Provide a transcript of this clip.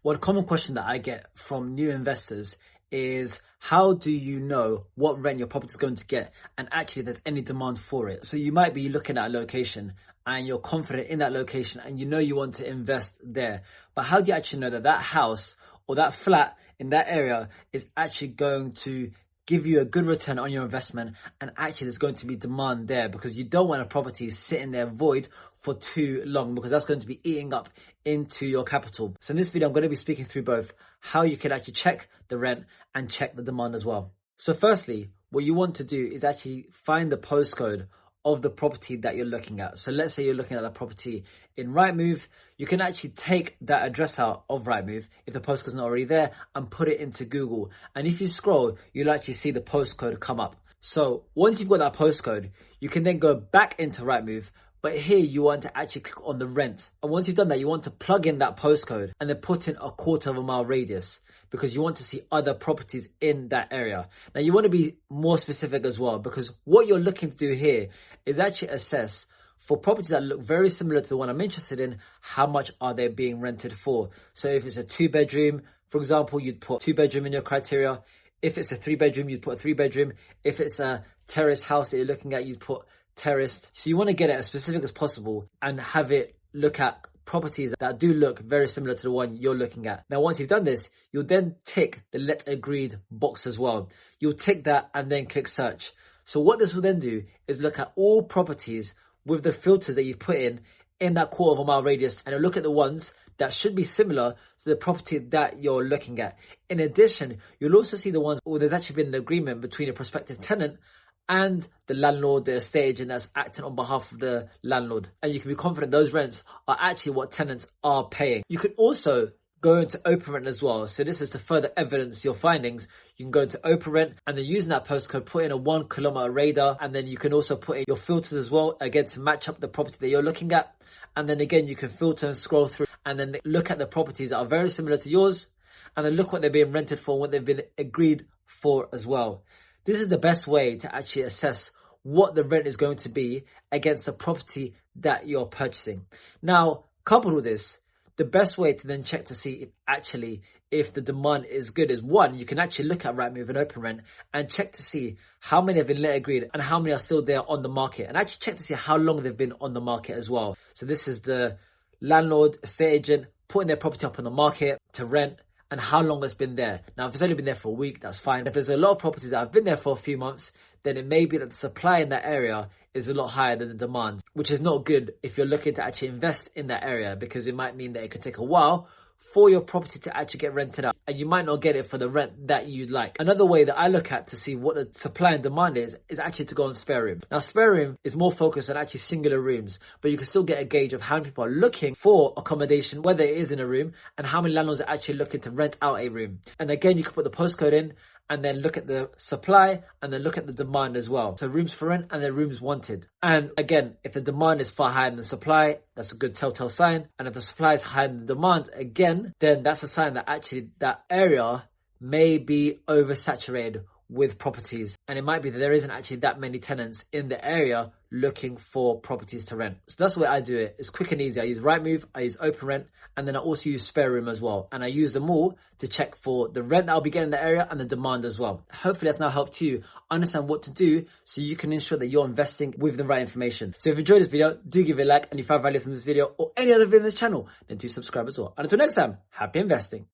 One common question that I get from new investors is how do you know what rent your property is going to get and actually there's any demand for it? So you might be looking at a location and you're confident in that location and you know you want to invest there. But how do you actually know that that house or that flat in that area is actually going to give you a good return on your investment and actually there's going to be demand there? Because you don't want a property sitting there void for too long, because that's going to be eating up into your capital. So in this video, I'm going to be speaking through both how you can actually check the rent and check the demand as well. So firstly, what you want to do is actually find the postcode of the property that you're looking at. So let's say you're looking at the property in Rightmove, you can actually take that address out of Rightmove if the postcode's not already there and put it into Google. And if you scroll, you'll actually see the postcode come up. So once you've got that postcode, you can then go back into Rightmove. But here you want to actually click on the rent. And once you've done that, you want to plug in that postcode and then put in a 1/4 mile radius because you want to see other properties in that area. Now you want to be more specific as well, because what you're looking to do here is actually assess for properties that look very similar to the one I'm interested in, how much are they being rented for? So if it's a 2-bedroom, for example, you'd put 2-bedroom in your criteria. If it's a 3-bedroom, you'd put a 3-bedroom. If it's a terrace house that you're looking at, you'd put terraced. So you want to get it as specific as possible and have it look at properties that do look very similar to the one you're looking at. Now, once you've done this, you'll then tick the let agreed box as well. You'll tick that and then click search. So what this will then do is look at all properties with the filters that you've put in that 1/4 mile radius, and it'll look at the ones that should be similar to the property that you're looking at. In addition, you'll also see the ones where there's actually been an agreement between a prospective tenant and the landlord, the estate agent that's acting on behalf of the landlord. And you can be confident those rents are actually what tenants are paying. You could also go into open rent as well. So this is to further evidence your findings. You can go into open rent and then using that postcode, put in a 1 kilometer radar. And then you can also put in your filters as well, again, to match up the property that you're looking at. And then again, you can filter and scroll through and then look at the properties that are very similar to yours. And then look what they're being rented for, what they've been agreed for as well. This is the best way to actually assess what the rent is going to be against the property that you're purchasing. Now, coupled with this, the best way to then check to see if the demand is good is, one, you can actually look at Rightmove and Open Rent and check to see how many have been let agreed and how many are still there on the market, and actually check to see how long they've been on the market as well. So this is the landlord, estate agent putting their property up on the market to rent and how long it's been there. Now, if it's only been there for a week, that's fine. If there's a lot of properties that have been there for a few months, then it may be that the supply in that area is a lot higher than the demand, which is not good if you're looking to actually invest in that area, because it might mean that it could take a while for your property to actually get rented out and you might not get it for the rent that you'd like. Another way that I look at to see what the supply and demand is actually to go on Spare Room. Now, Spare Room is more focused on actually singular rooms, but you can still get a gauge of how many people are looking for accommodation, whether it is in a room, and how many landlords are actually looking to rent out a room. And again, you can put the postcode in and then look at the supply and then look at the demand as well. So rooms for rent and then rooms wanted. And again, if the demand is far higher than the supply, that's a good telltale sign. And if the supply is higher than the demand, again, then that's a sign that actually that area may be oversaturated with properties. And it might be that there isn't actually that many tenants in the area looking for properties to rent. So that's the way I do it. It's quick and easy. I use Rightmove, I use Open Rent, and then I also use Spare Room as well. And I use them all to check for the rent that I'll be getting in the area and the demand as well. Hopefully that's now helped you understand what to do so you can ensure that you're investing with the right information. So if you enjoyed this video, do give it a like, and if you found value from this video or any other video in this channel, then do subscribe as well. And until next time, happy investing.